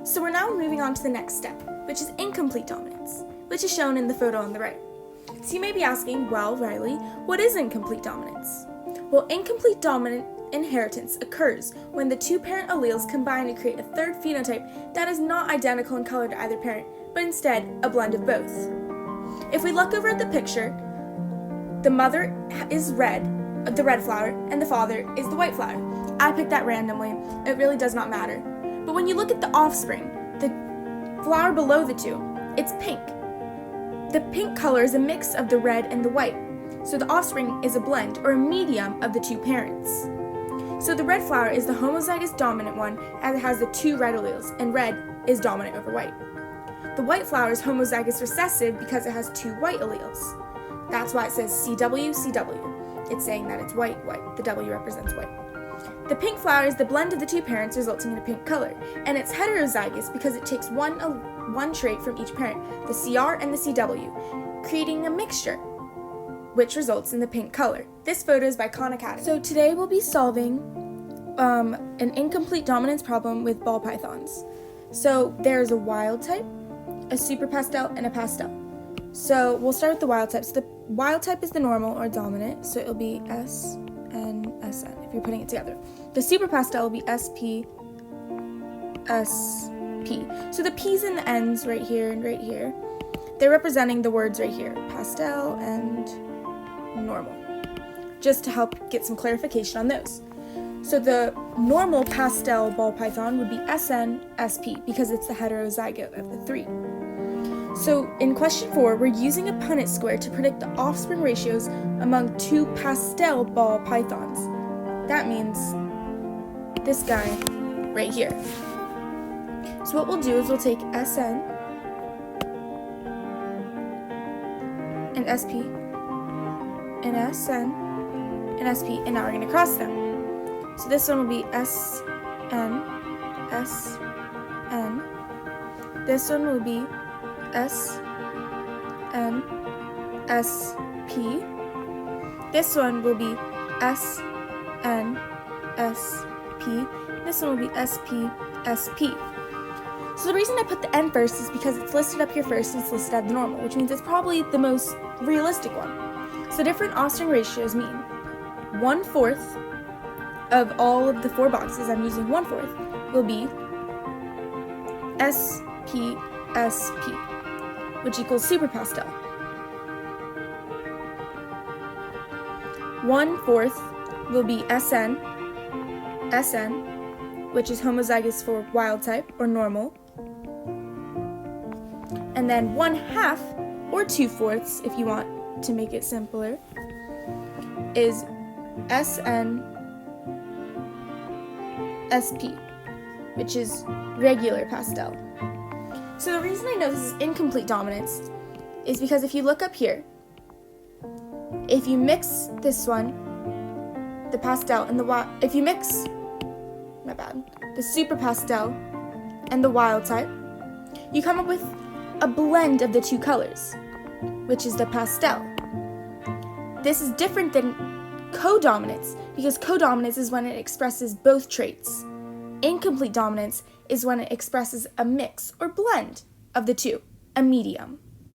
So we're now moving on to the next step, which is incomplete dominance, which is shown in the photo on the right. So you may be asking, well, Riley, what is incomplete dominance? Well, incomplete dominant inheritance occurs when the two parent alleles combine to create a third phenotype that is not identical in color to either parent, but instead a blend of both. If we look over at the picture, the mother is red, the red flower, and the father is the white flower. I picked that randomly. It really does not matter. But when you look at the offspring, the flower below the two, it's pink. The pink color is a mix of the red and the white. So the offspring is a blend or a medium of the two parents. So the red flower is the homozygous dominant one as it has the two red alleles, and red is dominant over white. The white flower is homozygous recessive because it has two white alleles. That's why it says CW, CW. It's saying that it's white, white. The W represents white. The pink flower is the blend of the two parents resulting in a pink color, and it's heterozygous because it takes one trait from each parent, the CR and the CW, creating a mixture, which results in the pink color. This photo is by Khan Academy. So today we'll be solving an incomplete dominance problem with ball pythons. So there's a wild type, a super pastel, and a pastel. So we'll start with the wild type. So the wild type is the normal or dominant, so it'll be S and SN if you're putting it together. The super pastel will be SP, SP. So the P's and the N's right here and right here, they're representing the words right here, pastel and normal, just to help get some clarification on those. So the normal pastel ball python would be SN, SP, because it's the heterozygote of the three. So in question 4, we're using a Punnett square to predict the offspring ratios among two pastel ball pythons. That means this guy right here. So what we'll do is we'll take SN and SP and SN and SP, and now we're going to cross them. So this one will be SN, SN. This one will be SN, SP. This one will be SN, SP. This one will be SP, SP. So the reason I put the N first is because it's listed up here first and it's listed as the normal, which means it's probably the most realistic one. So different offspring ratios mean 1/4 of all of the 4 boxes, I'm using 1/4, will be SP, SP, which equals super pastel. 1/4 will be SN, SN, which is homozygous for wild type or normal. And then 1/2 or 2/4, if you want to make it simpler, is SN, SP, which is regular pastel. So the reason I know this is incomplete dominance is because if you look up here, if you mix this one, the pastel and if you mix, the super pastel and the wild type, you come up with a blend of the two colors, which is the pastel. This is different than codominance because codominance is when it expresses both traits. Incomplete dominance is when it expresses a mix or blend of the two, a medium.